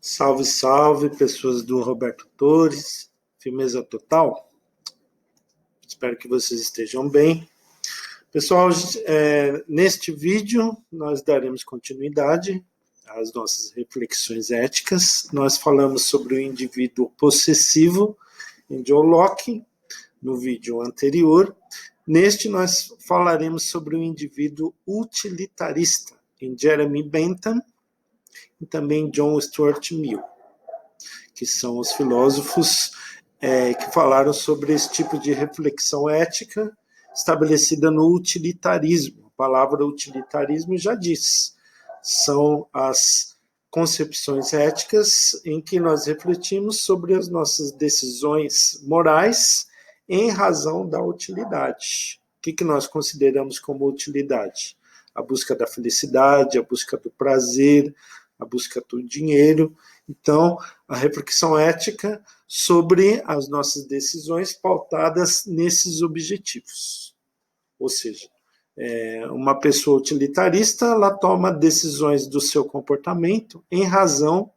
Salve, salve, pessoas do Roberto Torres, firmeza total. Espero que vocês estejam bem. Pessoal, neste vídeo nós daremos continuidade às nossas reflexões éticas. Nós falamos sobre o indivíduo possessivo em John Locke, no vídeo anterior. Neste nós falaremos sobre o indivíduo utilitarista em Jeremy Bentham e também John Stuart Mill, que são os filósofos que falaram sobre esse tipo de reflexão ética estabelecida no utilitarismo. A palavra utilitarismo já diz, são as concepções éticas em que nós refletimos sobre as nossas decisões morais em razão da utilidade. O que nós consideramos como utilidade? A busca da felicidade, a busca do prazer, a busca do dinheiro. Então, a reflexão ética sobre as nossas decisões pautadas nesses objetivos. Ou seja, uma pessoa utilitarista, ela toma decisões do seu comportamento em razão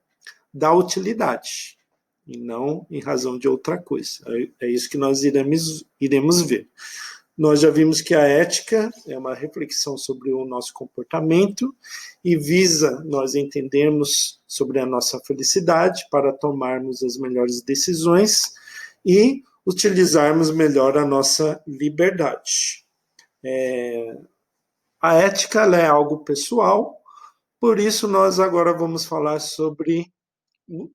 da utilidade, e não em razão de outra coisa. É isso que nós iremos ver. Nós já vimos que a ética é uma reflexão sobre o nosso comportamento e visa nós entendermos sobre a nossa felicidade para tomarmos as melhores decisões e utilizarmos melhor a nossa liberdade. A ética ela é algo pessoal, por isso nós agora vamos falar sobre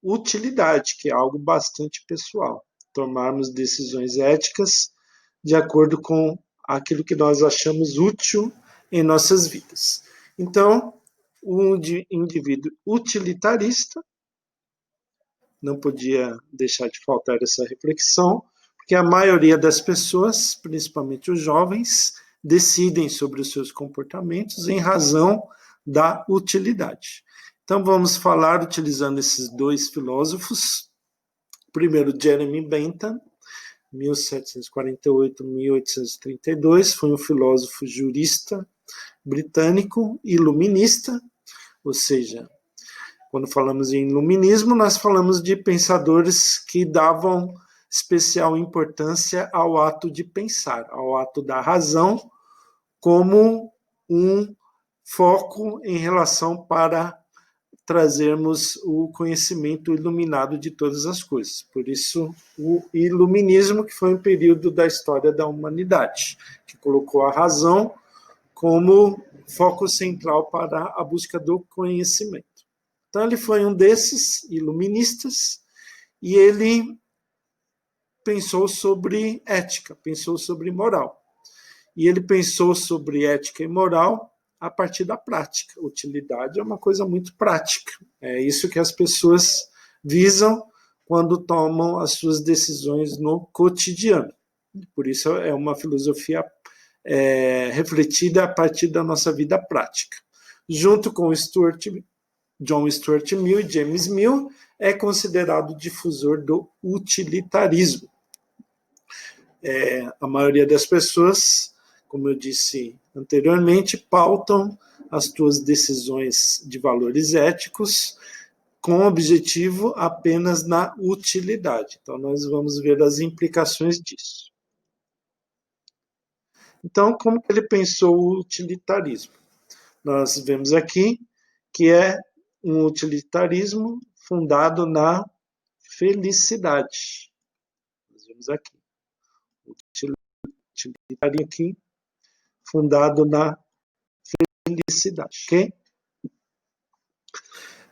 utilidade, que é algo bastante pessoal. Tomarmos decisões éticas de acordo com aquilo que nós achamos útil em nossas vidas. Então, o indivíduo utilitarista, não podia deixar de faltar essa reflexão, porque a maioria das pessoas, principalmente os jovens, decidem sobre os seus comportamentos em razão da utilidade. Então, vamos falar utilizando esses dois filósofos. Primeiro, Jeremy Bentham, 1748-1832, foi um filósofo jurista britânico iluminista, ou seja, quando falamos em iluminismo, nós falamos de pensadores que davam especial importância ao ato de pensar, ao ato da razão, como um foco em relação para trazermos o conhecimento iluminado de todas as coisas. Por isso, o iluminismo, que foi um período da história da humanidade, que colocou a razão como foco central para a busca do conhecimento. Então, ele foi um desses iluministas e ele pensou sobre ética, pensou sobre moral. E ele pensou sobre ética e moral a partir da prática. Utilidade é uma coisa muito prática. É isso que as pessoas visam quando tomam as suas decisões no cotidiano. Por isso é uma filosofia refletida a partir da nossa vida prática. Junto com John Stuart Mill e James Mill, é considerado difusor do utilitarismo. A maioria das pessoas, como eu disse anteriormente, pautam as suas decisões de valores éticos com objetivo apenas na utilidade. Então, nós vamos ver as implicações disso. Então, como ele pensou o utilitarismo? Nós vemos aqui que é um utilitarismo fundado na felicidade. Nós vemos aqui. Utilitarismo aqui, fundado na felicidade. Ok?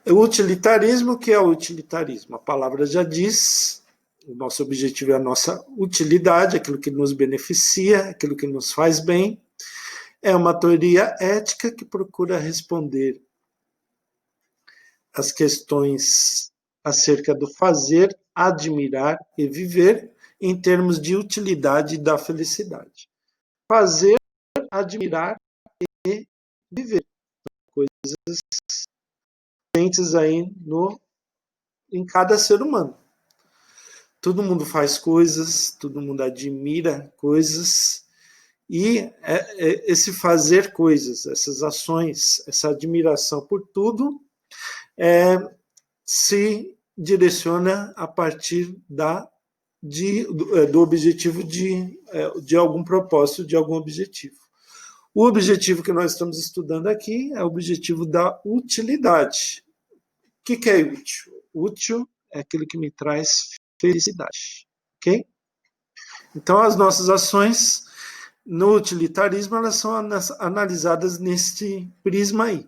O utilitarismo, que é o utilitarismo? A palavra já diz, o nosso objetivo é a nossa utilidade, aquilo que nos beneficia, aquilo que nos faz bem. É uma teoria ética que procura responder as questões acerca do fazer, admirar e viver em termos de utilidade da felicidade. Fazer, admirar e viver. Coisas presentes aí em cada ser humano. Todo mundo faz coisas, todo mundo admira coisas, e esse fazer coisas, essas ações, essa admiração por tudo, se direciona a partir do objetivo de algum propósito, de algum objetivo. O objetivo que nós estamos estudando aqui é o objetivo da utilidade. O que é útil? Útil é aquilo que me traz felicidade, ok? Então, as nossas ações no utilitarismo, elas são analisadas neste prisma aí,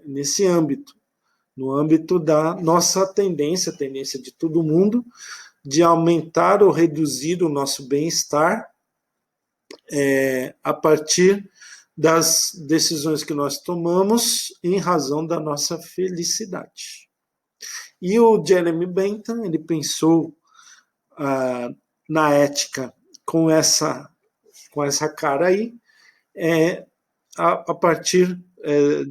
nesse âmbito, no âmbito da nossa tendência, a tendência de todo mundo, de aumentar ou reduzir o nosso bem-estar a partir das decisões que nós tomamos em razão da nossa felicidade. E o Jeremy Bentham, ele pensou na ética com essa cara aí, a partir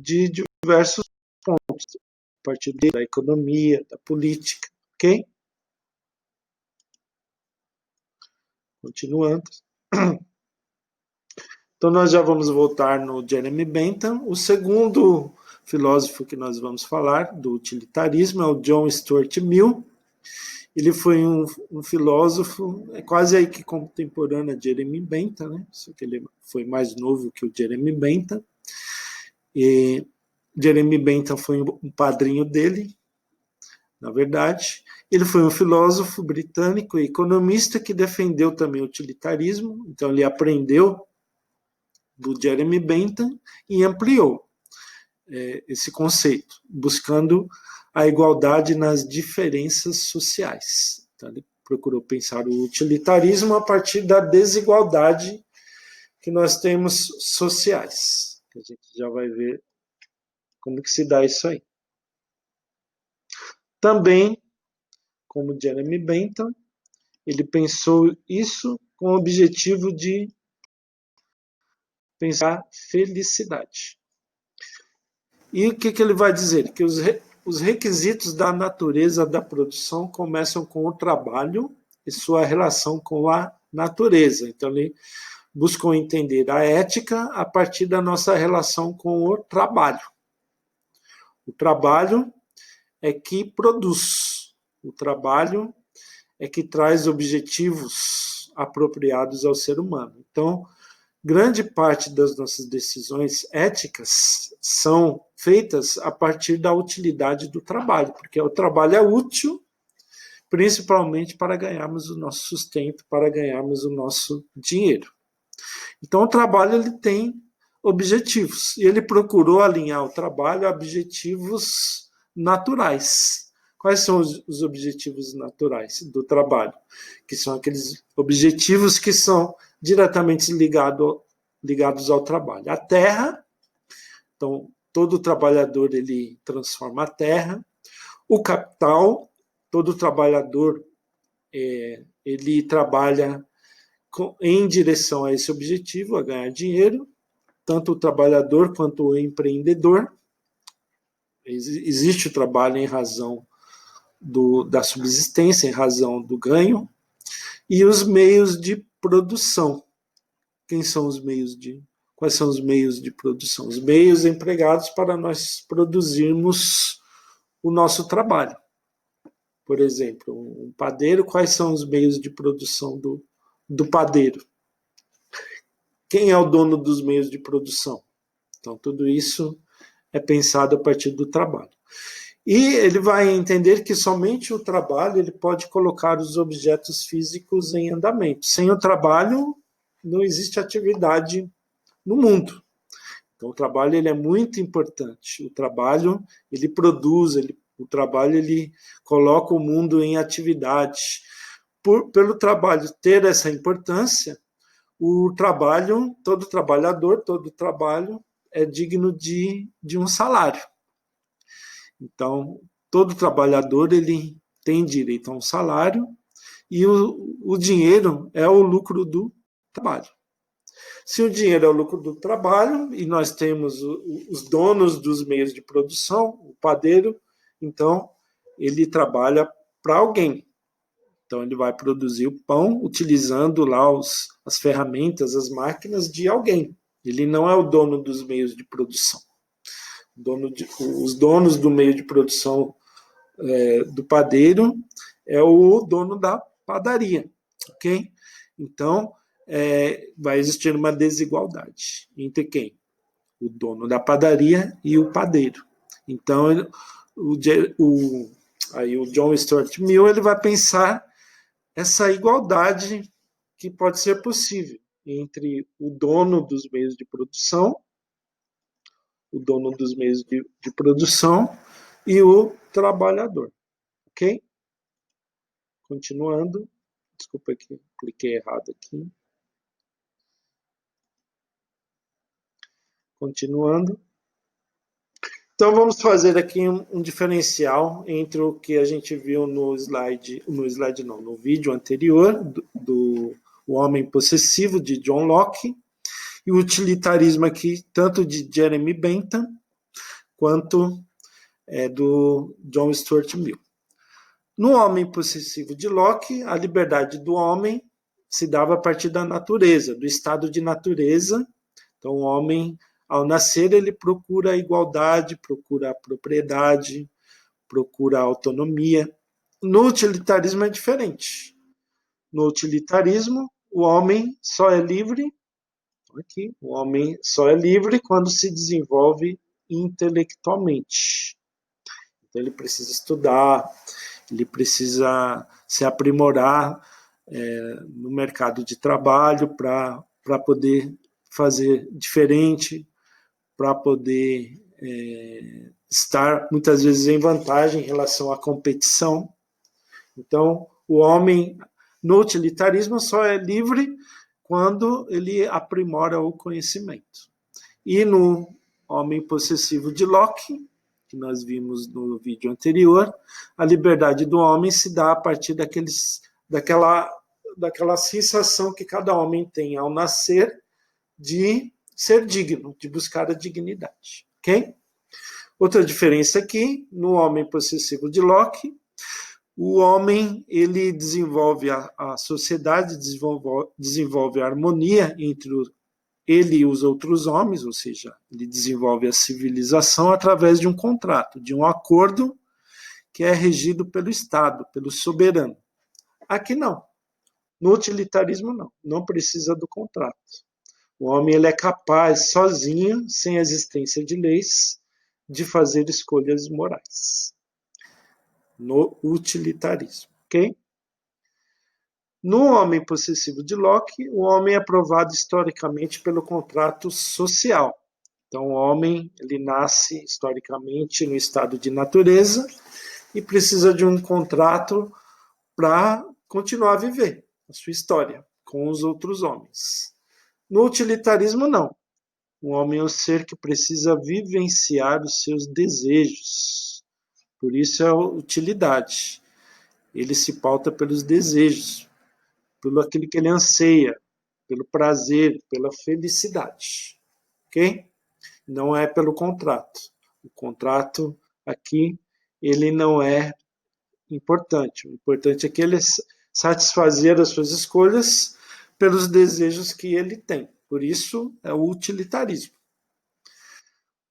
de diversos pontos, a partir da economia, da política, ok? Continuando. Então, nós já vamos voltar no Jeremy Bentham. O segundo filósofo que nós vamos falar do utilitarismo é o John Stuart Mill. Ele foi um filósofo, quase aí que contemporâneo a Jeremy Bentham, né? Só que ele foi mais novo que o Jeremy Bentham. E Jeremy Bentham foi um padrinho dele, na verdade. Ele foi um filósofo britânico e economista que defendeu também o utilitarismo. Então, ele aprendeu do Jeremy Bentham e ampliou esse conceito, buscando a igualdade nas diferenças sociais. Então, ele procurou pensar o utilitarismo a partir da desigualdade que nós temos sociais. A gente já vai ver como que se dá isso aí. Também, como Jeremy Bentham, ele pensou isso com o objetivo de pensar felicidade. E o que ele vai dizer? Que os requisitos da natureza da produção começam com o trabalho e sua relação com a natureza. Então, ele buscou entender a ética a partir da nossa relação com o trabalho. O trabalho é que produz. O trabalho é que traz objetivos apropriados ao ser humano. Então, grande parte das nossas decisões éticas são feitas a partir da utilidade do trabalho, porque o trabalho é útil, principalmente para ganharmos o nosso sustento, para ganharmos o nosso dinheiro. Então, o trabalho ele tem objetivos, e ele procurou alinhar o trabalho a objetivos naturais. Quais são os objetivos naturais do trabalho? Que são aqueles objetivos que são diretamente ligados ao trabalho. A terra, então, todo trabalhador ele transforma a terra. O capital, todo trabalhador ele trabalha em direção a esse objetivo, a ganhar dinheiro, tanto o trabalhador quanto o empreendedor. Existe o trabalho em razão da subsistência, em razão do ganho, e os meios de produção. Quais são os meios de produção? Os meios empregados para nós produzirmos o nosso trabalho. Por exemplo, um padeiro, quais são os meios de produção do padeiro? Quem é o dono dos meios de produção? Então, tudo isso é pensado a partir do trabalho. E ele vai entender que somente o trabalho ele pode colocar os objetos físicos em andamento. Sem o trabalho, não existe atividade no mundo. Então, o trabalho ele é muito importante. O trabalho ele produz, o trabalho ele coloca o mundo em atividade. Pelo trabalho ter essa importância, o trabalho, todo trabalhador, todo trabalho é digno de um salário. Então, todo trabalhador ele tem direito a um salário e o dinheiro é o lucro do trabalho. Se o dinheiro é o lucro do trabalho e nós temos os donos dos meios de produção, o padeiro, então ele trabalha para alguém. Então ele vai produzir o pão utilizando lá as ferramentas, as máquinas de alguém. Ele não é o dono dos meios de produção. Os donos do meio de produção do padeiro é o dono da padaria, ok? Então, vai existir uma desigualdade entre quem? O dono da padaria e o padeiro. Então, aí o John Stuart Mill ele vai pensar essa igualdade que pode ser possível entre o dono dos meios de produção, e o trabalhador, ok? Continuando, desculpa que cliquei errado aqui. Continuando. Então, vamos fazer aqui um diferencial entre o que a gente viu no vídeo anterior, do O Homem Possessivo, de John Locke, e o utilitarismo aqui, tanto de Jeremy Bentham, quanto do John Stuart Mill. No Homem Possessivo de Locke, a liberdade do homem se dava a partir da natureza, do estado de natureza. Então, o homem, ao nascer, ele procura a igualdade, procura a propriedade, procura a autonomia. No utilitarismo é diferente. No utilitarismo, o homem só é livre, aqui, o homem só é livre quando se desenvolve intelectualmente. Então, ele precisa estudar, ele precisa se aprimorar no mercado de trabalho para poder fazer diferente, para poder estar muitas vezes em vantagem em relação à competição. Então, o homem no utilitarismo só é livre quando ele aprimora o conhecimento. E no Homem Possessivo de Locke, que nós vimos no vídeo anterior, a liberdade do homem se dá a partir daquela sensação que cada homem tem ao nascer de ser digno, de buscar a dignidade. Ok? Outra diferença aqui, no Homem Possessivo de Locke, o homem ele desenvolve a sociedade, desenvolve a harmonia entre ele e os outros homens, ou seja, ele desenvolve a civilização através de um contrato, de um acordo que é regido pelo Estado, pelo soberano. Aqui não. No utilitarismo não precisa do contrato. O homem ele é capaz, sozinho, sem a existência de leis, de fazer escolhas morais. No utilitarismo, ok? No Homem Possessivo de Locke, o homem é aprovado historicamente pelo contrato social. Então, o homem ele nasce historicamente no estado de natureza e precisa de um contrato para continuar a viver a sua história com os outros homens. No utilitarismo, não. O homem é um ser que precisa vivenciar os seus desejos. Por isso é a utilidade. Ele se pauta pelos desejos, pelo aquilo que ele anseia, pelo prazer, pela felicidade. Ok? Não é pelo contrato. O contrato aqui, ele não é importante. O importante é que ele satisfazer as suas escolhas pelos desejos que ele tem. Por isso, é o utilitarismo.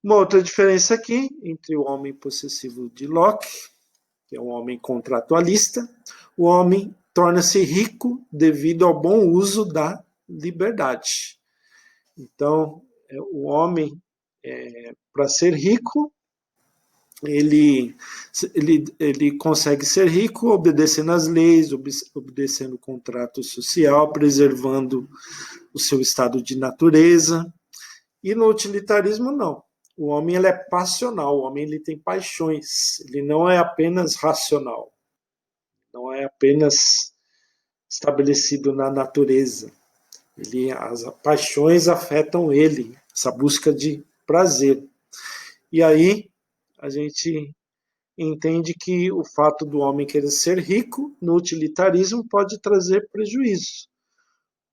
Uma outra diferença aqui entre o homem possessivo de Locke, que é um homem contratualista, o homem torna-se rico devido ao bom uso da liberdade. Então, o homem, para ser rico, ele consegue ser rico obedecendo às leis, obedecendo o contrato social, preservando o seu estado de natureza. E no utilitarismo, não. O homem ele é passional, o homem ele tem paixões, ele não é apenas racional, não é apenas estabelecido na natureza. As paixões afetam ele, essa busca de prazer. E aí a gente entende que o fato do homem querer ser rico no utilitarismo pode trazer prejuízo.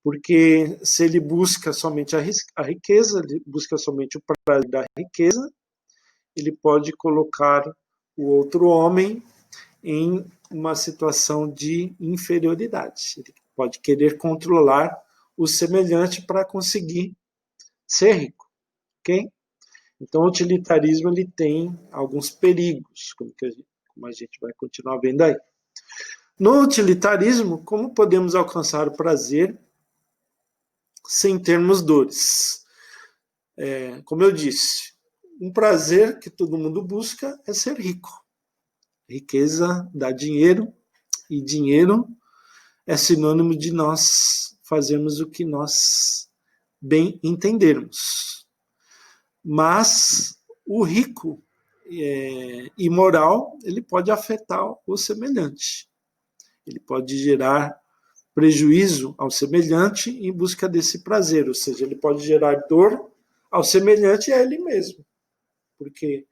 Porque se ele busca somente a riqueza, ele busca somente o prazer da riqueza, ele pode colocar o outro homem em uma situação de inferioridade. Ele pode querer controlar o semelhante para conseguir ser rico, ok? Então, o utilitarismo ele tem alguns perigos, como a gente vai continuar vendo aí. No utilitarismo, como podemos alcançar o prazer sem termos dores? Como eu disse, um prazer que todo mundo busca é ser rico. Riqueza dá dinheiro, e dinheiro é sinônimo de nós fazermos o que nós bem entendermos. Mas o rico imoral, ele pode afetar o semelhante. Ele pode gerar prejuízo ao semelhante em busca desse prazer, ou seja, ele pode gerar dor ao semelhante e a ele mesmo. Porque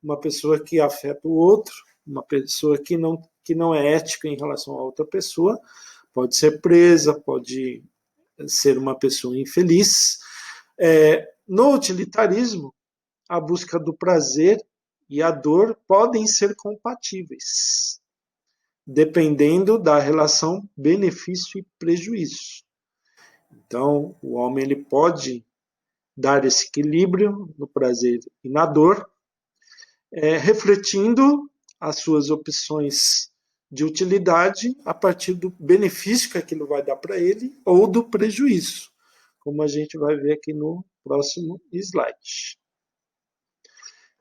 uma pessoa que afeta o outro, uma pessoa que não é ética em relação a outra pessoa, pode ser presa, pode ser uma pessoa infeliz. No utilitarismo, a busca do prazer e a dor podem ser compatíveis, dependendo da relação benefício e prejuízo. Então, o homem ele pode dar esse equilíbrio no prazer e na dor, refletindo as suas opções de utilidade a partir do benefício que aquilo vai dar para ele ou do prejuízo, como a gente vai ver aqui no próximo slide.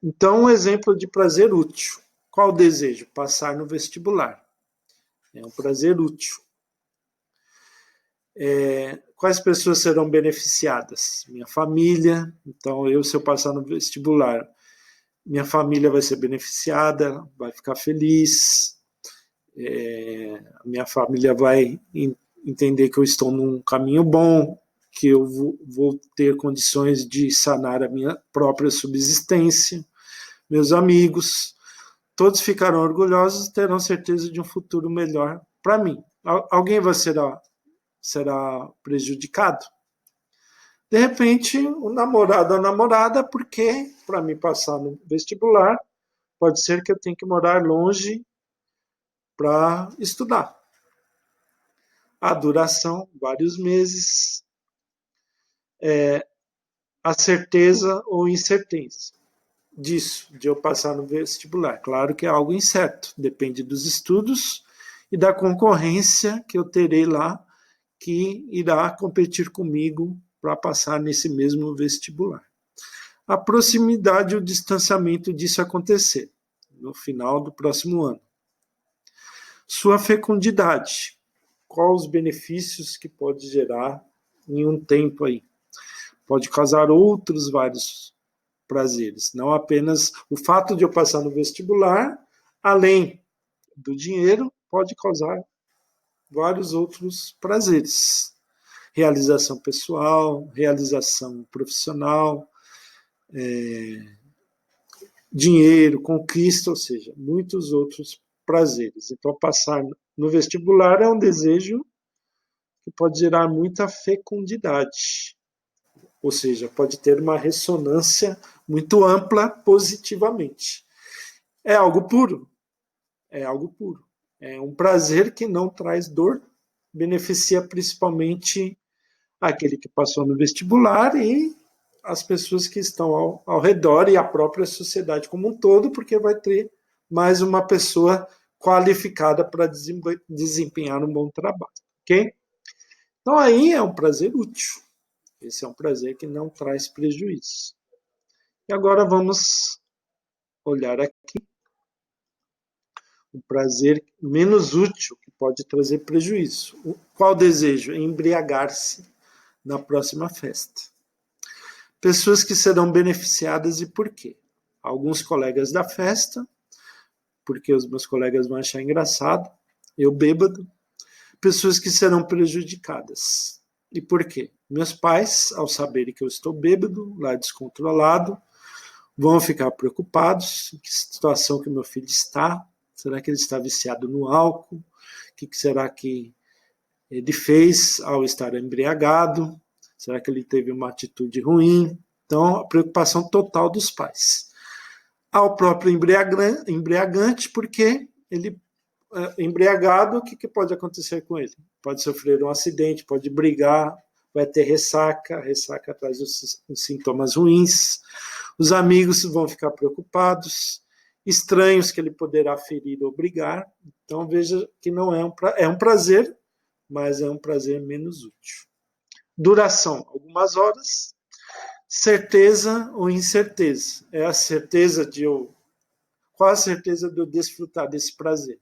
Então, um exemplo de prazer útil. Qual o desejo? Passar no vestibular. É um prazer útil. Quais pessoas serão beneficiadas? Minha família. Então, se eu passar no vestibular, minha família vai ser beneficiada, vai ficar feliz. Minha família vai entender que eu estou num caminho bom, que eu vou ter condições de sanar a minha própria subsistência. Meus amigos, todos ficarão orgulhosos e terão certeza de um futuro melhor para mim. Alguém será prejudicado? De repente, o namorado ou a namorada, porque para mim passar no vestibular, pode ser que eu tenha que morar longe para estudar. A duração, vários meses. A certeza ou incerteza disso, de eu passar no vestibular. Claro que é algo incerto, depende dos estudos e da concorrência que eu terei lá, que irá competir comigo para passar nesse mesmo vestibular. A proximidade e o distanciamento disso acontecer, no final do próximo ano. Sua fecundidade, quais os benefícios que pode gerar em um tempo aí? Pode causar outros vários prazeres, não apenas o fato de eu passar no vestibular, além do dinheiro, pode causar vários outros prazeres. Realização pessoal, realização profissional, dinheiro, conquista, ou seja, muitos outros prazeres. Então, passar no vestibular é um desejo que pode gerar muita fecundidade, ou seja, pode ter uma ressonância muito ampla positivamente. É algo puro. É algo puro. É um prazer que não traz dor, beneficia principalmente aquele que passou no vestibular e as pessoas que estão ao redor e a própria sociedade como um todo, porque vai ter mais uma pessoa qualificada para desempenhar um bom trabalho, ok? Então aí é um prazer útil. Esse é um prazer que não traz prejuízo. E agora vamos olhar aqui um prazer menos útil que pode trazer prejuízo. Qual desejo? Embriagar-se na próxima festa. Pessoas que serão beneficiadas e por quê? Alguns colegas da festa, porque os meus colegas vão achar engraçado, eu bêbado. Pessoas que serão prejudicadas. E por quê? Meus pais, ao saberem que eu estou bêbado, lá descontrolado, vão ficar preocupados em que situação que meu filho está. Será que ele está viciado no álcool? O que será que ele fez ao estar embriagado? Será que ele teve uma atitude ruim? Então, a preocupação total dos pais. Ao próprio embriagante, porque ele, embriagado, o que pode acontecer com ele? Pode sofrer um acidente, pode brigar, vai ter ressaca, a ressaca traz os sintomas ruins, os amigos vão ficar preocupados, estranhos que ele poderá ferir ou brigar. Então, veja que não é um prazer, mas é um prazer menos útil. Duração, algumas horas. Certeza ou incerteza? É a certeza de eu... Qual a certeza de eu desfrutar desse prazer?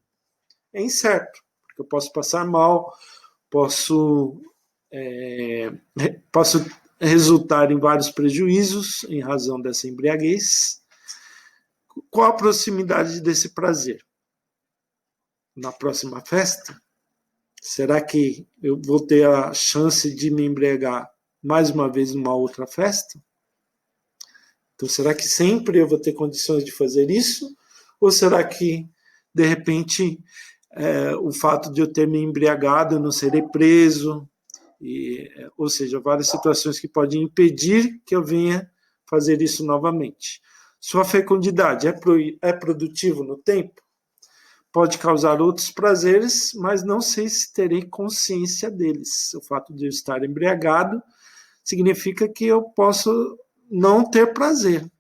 É incerto, porque eu posso passar mal, posso resultar em vários prejuízos em razão dessa embriaguez. Qual a proximidade desse prazer? Na próxima festa? Será que eu vou ter a chance de me embriagar mais uma vez numa outra festa? Então, será que sempre eu vou ter condições de fazer isso? Ou será que, de repente, o fato de eu ter me embriagado, eu não serei preso? Ou seja, várias situações que podem impedir que eu venha fazer isso novamente. Sua fecundidade é produtivo no tempo? Pode causar outros prazeres, mas não sei se terei consciência deles. O fato de eu estar embriagado significa que eu posso não ter prazer,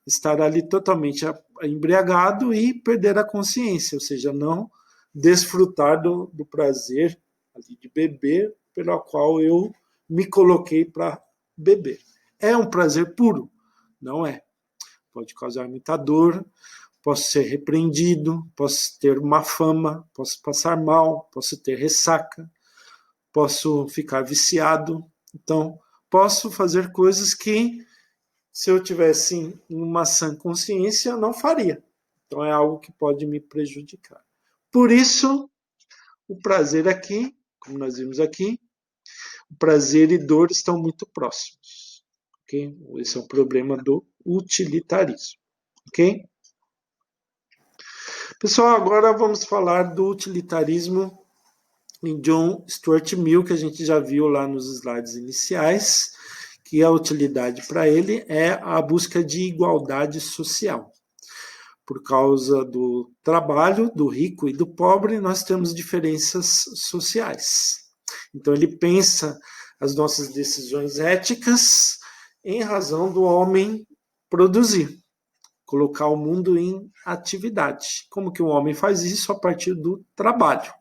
estar ali totalmente embriagado e perder a consciência, ou seja, não desfrutar do prazer ali de beber, pelo qual eu me coloquei para beber. É um prazer puro? Não é. Pode causar muita dor, posso ser repreendido, posso ter má fama, posso passar mal, posso ter ressaca, posso ficar viciado. Então, posso fazer coisas que, se eu tivesse uma sã consciência, eu não faria. Então, é algo que pode me prejudicar. Por isso, o prazer aqui, como nós vimos aqui, o prazer e dor estão muito próximos. Okay? Esse é o problema do utilitarismo. Ok? Pessoal, agora vamos falar do utilitarismo em John Stuart Mill, que a gente já viu lá nos slides iniciais, que a utilidade para ele é a busca de igualdade social. Por causa do trabalho do rico e do pobre, nós temos diferenças sociais. Então, ele pensa as nossas decisões éticas em razão do homem produzir, colocar o mundo em atividade. Como que o homem faz isso? A partir do trabalho.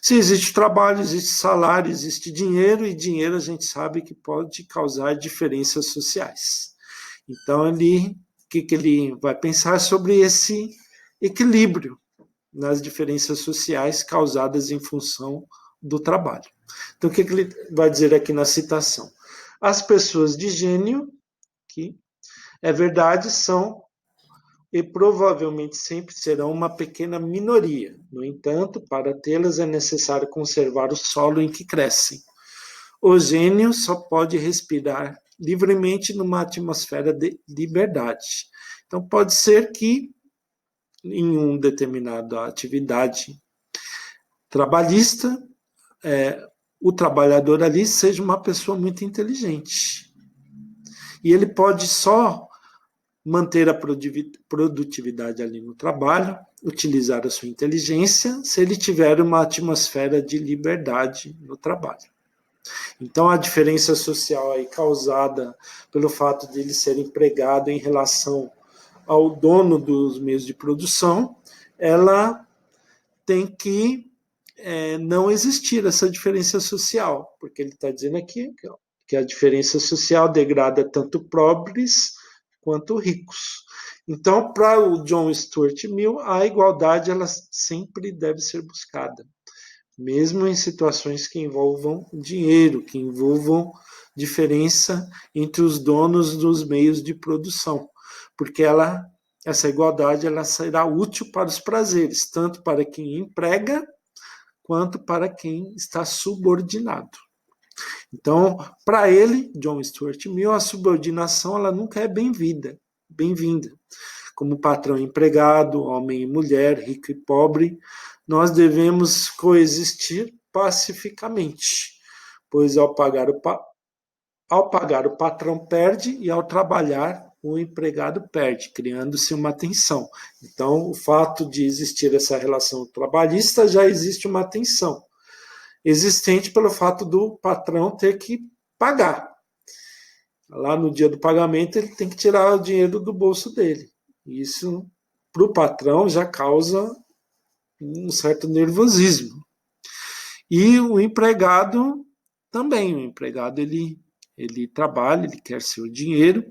Se existe trabalho, existe salário, existe dinheiro, e dinheiro a gente sabe que pode causar diferenças sociais. Então, o que ele vai pensar sobre esse equilíbrio nas diferenças sociais causadas em função do trabalho. Então, o que ele vai dizer aqui na citação? As pessoas de gênio, que é verdade, são e provavelmente sempre serão uma pequena minoria. No entanto, para tê-las é necessário conservar o solo em que crescem. O gênio só pode respirar livremente numa atmosfera de liberdade. Então, pode ser que em uma determinada atividade trabalhista, o trabalhador ali seja uma pessoa muito inteligente. E ele pode só manter a produtividade ali no trabalho, utilizar a sua inteligência, se ele tiver uma atmosfera de liberdade no trabalho. Então, a diferença social aí causada pelo fato de ele ser empregado em relação ao dono dos meios de produção, ela tem que não existir essa diferença social, porque ele está dizendo aqui que a diferença social degrada tanto pobres quanto ricos. Então, para o John Stuart Mill, a igualdade ela sempre deve ser buscada, mesmo em situações que envolvam dinheiro, que envolvam diferença entre os donos dos meios de produção, porque essa igualdade ela será útil para os prazeres, tanto para quem emprega, quanto para quem está subordinado. Então, para ele, John Stuart Mill, a subordinação ela nunca é bem-vinda. Como patrão e empregado, homem e mulher, rico e pobre, nós devemos coexistir pacificamente, pois ao pagar o patrão perde e ao trabalhar o empregado perde, criando-se uma tensão. Então, o fato de existir essa relação trabalhista já existe uma tensão existente pelo fato do patrão ter que pagar. Lá no dia do pagamento, ele tem que tirar o dinheiro do bolso dele. Isso para o patrão já causa um certo nervosismo. E o empregado também, o empregado ele trabalha, ele quer seu dinheiro,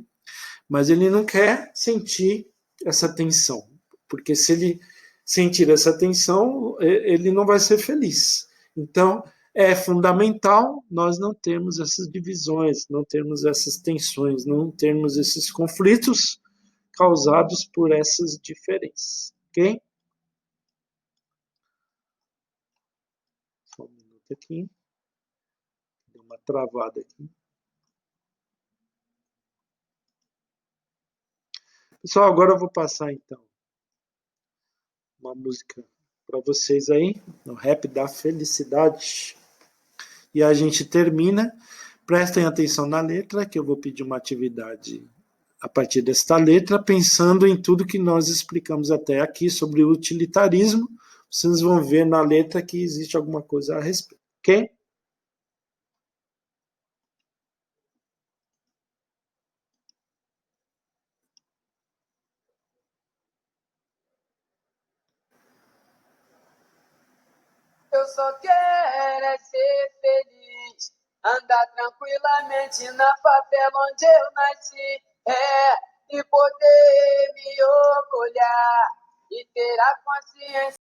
mas ele não quer sentir essa tensão, porque se ele sentir essa tensão, ele não vai ser feliz. Então, é fundamental nós não termos essas divisões, não termos essas tensões, não termos esses conflitos causados por essas diferenças, ok? Só um minuto aqui. Deu uma travada aqui. Pessoal, agora eu vou passar então uma música para vocês aí, no Rap da Felicidade. E a gente termina. Prestem atenção na letra, que eu vou pedir uma atividade a partir desta letra, pensando em tudo que nós explicamos até aqui sobre o utilitarismo. Vocês vão ver na letra que existe alguma coisa a respeito, ok? Eu só quero é ser feliz, andar tranquilamente na favela onde eu nasci, e poder me orgulhar e ter a consciência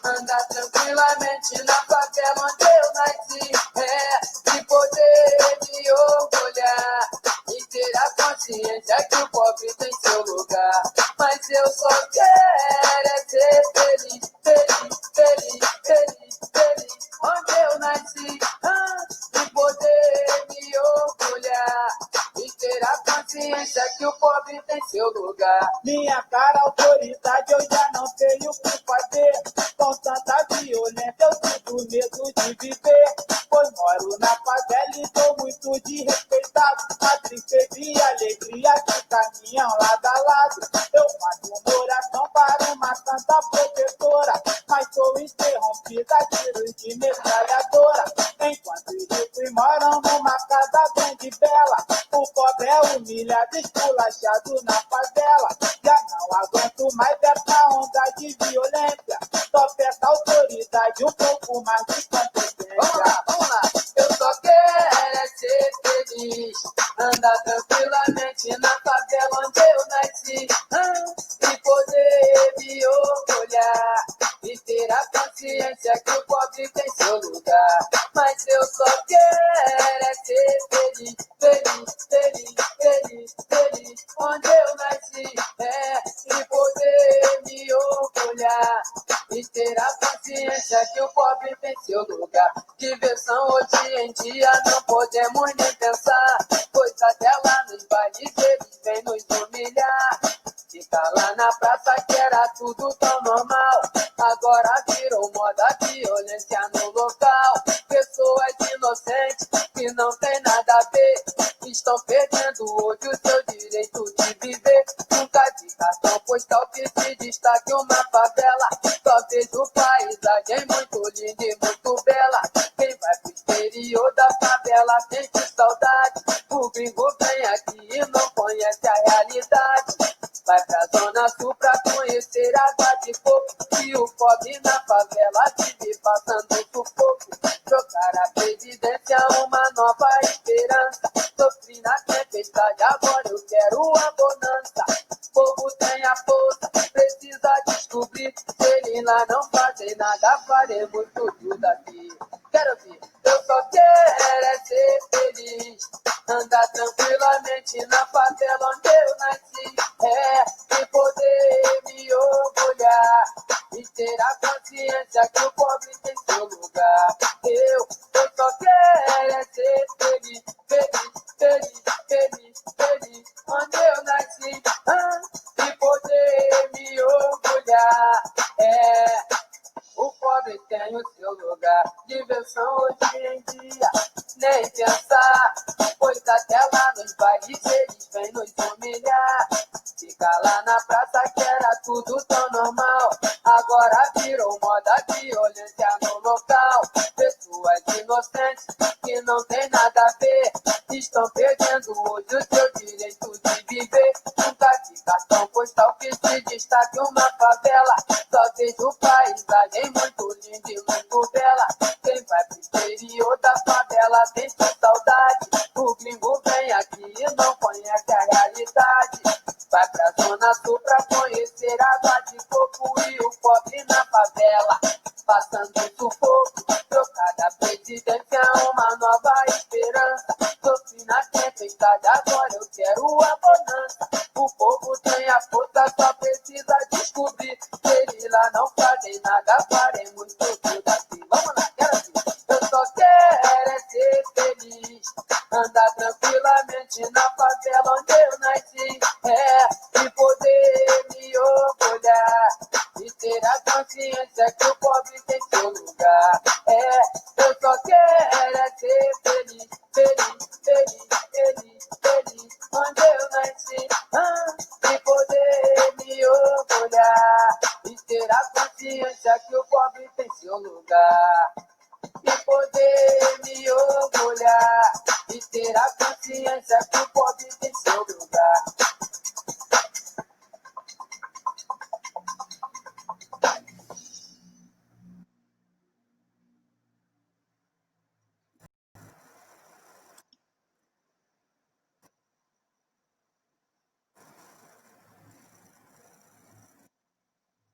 andar tranquilamente na favela onde eu nasci, e poder me orgulhar e ter a consciência que o pobre tem seu lugar. Mas eu só quero é ser feliz, feliz, feliz, feliz, feliz onde eu nasci, e poder me orgulhar e ter a consciência que o pobre tem seu lugar. Minha cara, autoridade, eu já não sei o que fazer. Com tanta violência, eu sinto medo de viver. Pois moro na favela e sou muito desrespeitado. A tristeza e a alegria que caminham lado a lado. Eu faço uma oração para uma santa protetora, mas sou interrompida a tiros de metralhadora. Enquanto os ricos moram numa casa grande e bela, o pobre é humilhado, esculachado na favela. Já não aguento mais essa onda de violência. Só peço autoridade, um pouco mais de competência. Vamos lá. Eu só quero é ser feliz, andar tranquilamente na favela onde eu nasci, e poder me orgulhar e ter a consciência que o pobre tem seu lugar. Mas eu só quero é ser feliz, feliz, feliz, feliz, feliz onde eu nasci, e poder me orgulhar e ter a consciência que o pobre tem seu lugar. Diversão hoje em dia não podemos nem pensar, pois até lá nos bailes eles vêm nos humilhar. Fica lá na praça que era tudo tão normal, agora virou moda violência no local. Pessoas inocentes que não tem nada a ver estão perdendo hoje o seu direito de viver. Nunca vi cartão postal que se destaque uma favela. Só vejo paisagem muito linda e muito bela. Quem vai pro exterior da favela sente saudade. O gringo vem aqui e não conhece a realidade. Vai pra Zona Sul pra conhecer água de coco, e o pobre na favela vive passando sufoco. Trocar a presidência, uma nova esperança. Sofri na tempestade, agora eu quero a bonança. Povo tem a força, precisa descobrir. Se eles lá não fazem nada, faremos tudo daqui. Quero ver, eu só quero é ser feliz, andar tranquilamente na favela onde eu nasci, e poder me orgulhar e ter a consciência que o pobre tem seu lugar. Eu só quero é ser feliz, feliz, feliz, feliz, feliz onde eu nasci, e poder me orgulhar. O pobre tem o seu lugar. Diversão hoje em dia, nem pensar, pois até lá nos bailes eles vêm nos humilhar. Fica lá na praça que era tudo tão normal, agora virou moda violência no local. que não tem nada a ver. Estão perdendo hoje o seu direito de viver. Nunca vi cartão postal que se destaque uma favela. Só vejo paisagem muito linda e muito bela. Quem vai pro interior da favela sente saudade. O gringo vem aqui e não conhece a realidade. Vai pra Zona Sul pra conhecer água de coco e o pobre na favela, passando sufoco. Trocada presidência, uma nova esperança. Sofri na tempestade, agora eu quero a bonança. O povo tem a força, só precisa descobrir. Se eles lá não fazem nada, faremos tudo daqui. Vamos lá, quero assim. Eu só quero é ser feliz, andar tranquilamente na favela onde eu nasci. E poder me orgulhar e ter a consciência que o pobre tem seu lugar. Eu só quero é ser feliz, feliz, feliz, feliz, feliz, onde eu nasci. E poder me orgulhar e ter a consciência que o pobre tem seu lugar. E poder me orgulhar e ter a consciência que o pobre tem seu